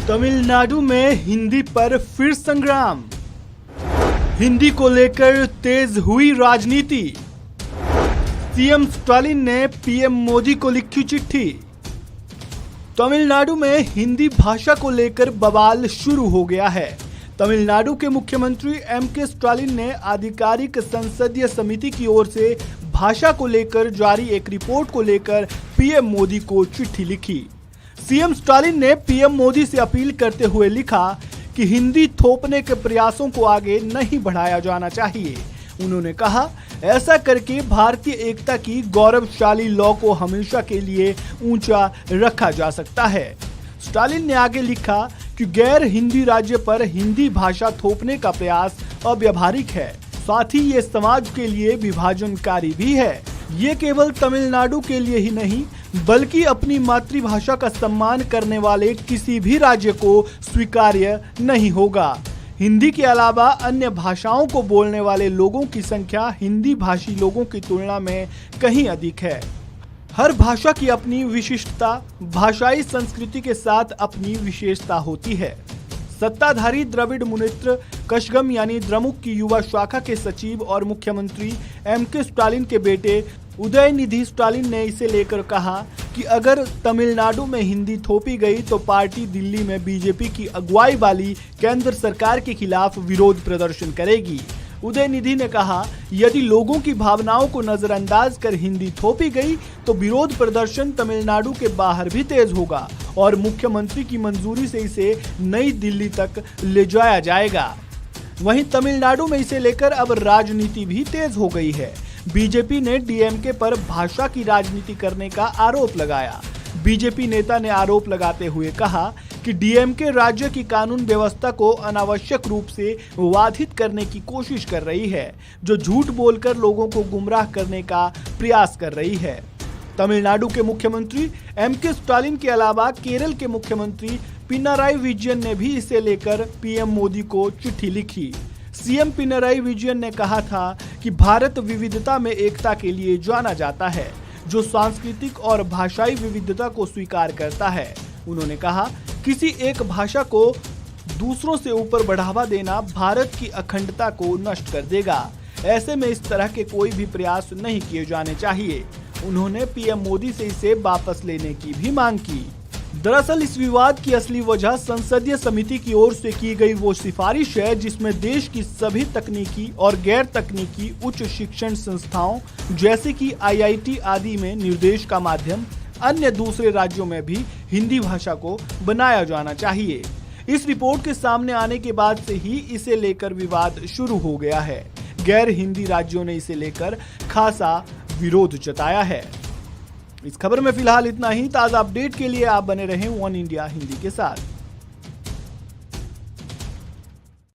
तमिलनाडु में हिंदी पर फिर संग्राम। हिंदी को लेकर तेज हुई राजनीति। सीएम स्टालिन ने पीएम मोदी को लिखी चिट्ठी। तमिलनाडु में हिंदी भाषा को लेकर बवाल शुरू हो गया है। तमिलनाडु के मुख्यमंत्री एमके स्टालिन ने आधिकारिक संसदीय समिति की ओर से भाषा को लेकर जारी एक रिपोर्ट को लेकर पीएम मोदी को चिट्ठी लिखी। सीएम स्टालिन ने पीएम मोदी से अपील करते हुए लिखा कि हिंदी थोपने के प्रयासों को आगे नहीं बढ़ाया जाना चाहिए। उन्होंने कहा, ऐसा करके भारतीय एकता की गौरवशाली लौ को हमेशा के लिए ऊंचा रखा जा सकता है। स्टालिन ने आगे लिखा कि गैर हिंदी राज्य पर हिंदी भाषा थोपने का प्रयास अव्यावहारिक है, साथ ही ये समाज के लिए विभाजनकारी भी है। ये केवल तमिलनाडु के लिए ही नहीं बल्कि अपनी मातृभाषा का सम्मान करने वाले किसी भी राज्य को स्वीकार्य नहीं होगा। हिंदी के अलावा अन्य भाषाओं को बोलने वाले लोगों की संख्या हिंदी भाषी लोगों की तुलना में कहीं अधिक है। हर भाषा की अपनी विशिष्टता, भाषाई संस्कृति के साथ अपनी विशेषता होती है। सत्ताधारी द्रविड़ मुनेत्र कषगम यानी द्रमुक की युवा शाखा के सचिव और मुख्यमंत्री एमके स्टालिन के बेटे उदयनिधि स्टालिन ने इसे लेकर कहा कि अगर तमिलनाडु में हिंदी थोपी गई तो पार्टी दिल्ली में बीजेपी की अगुवाई वाली केंद्र सरकार के खिलाफ विरोध प्रदर्शन करेगी। उदयनिधि ने कहा, यदि लोगों की भावनाओं को नजरअंदाज कर हिंदी थोपी गई तो विरोध प्रदर्शन तमिलनाडु के बाहर भी तेज होगा और मुख्यमंत्री की मंजूरी से इसे नई दिल्ली तक ले जाया जाएगा। वहीं तमिलनाडु में इसे लेकर अब राजनीति भी तेज हो गई है। बीजेपी ने डीएमके पर भाषा की राजनीति करने का आरोप लगाया। बीजेपी नेता ने आरोप लगाते हुए कहा कि डीएमके राज्य की कानून व्यवस्था को अनावश्यक रूप से बाधित करने की कोशिश कर रही है, जो झूठ बोलकर लोगों को गुमराह करने का प्रयास कर रही है। तमिलनाडु के मुख्यमंत्री एमके स्टालिन के अलावा केरल के मुख्यमंत्री पिनाराई विजयन ने भी इसे लेकर पीएम मोदी को चिट्ठी लिखी। सीएम पिनाराई विजयन ने कहा था कि भारत विविधता में एकता के लिए जाना जाता है, जो सांस्कृतिक और भाषाई विविधता को स्वीकार करता है। उन्होंने कहा, किसी एक भाषा को दूसरों से ऊपर बढ़ावा देना भारत की अखंडता को नष्ट कर देगा। ऐसे में इस तरह के कोई भी प्रयास नहीं किए जाने चाहिए। उन्होंने पीएम मोदी से इसे वापस लेने की भी मांग की। दरअसल इस विवाद की असली वजह संसदीय समिति की ओर से की गई वो सिफारिश है जिसमें देश की सभी तकनीकी और गैर तकनीकी उच्च शिक्षण संस्थाओं जैसे कि आईआईटी आदि में निर्देश का माध्यम अन्य दूसरे राज्यों में भी हिंदी भाषा को बनाया जाना चाहिए। इस रिपोर्ट के सामने आने के बाद से ही इसे लेकर विवाद शुरू हो गया है। गैर हिंदी राज्यों ने इसे लेकर खासा विरोध जताया है। इस खबर में फिलहाल इतना ही। ताज़ा अपडेट के लिए आप बने रहें वन इंडिया हिंदी के साथ।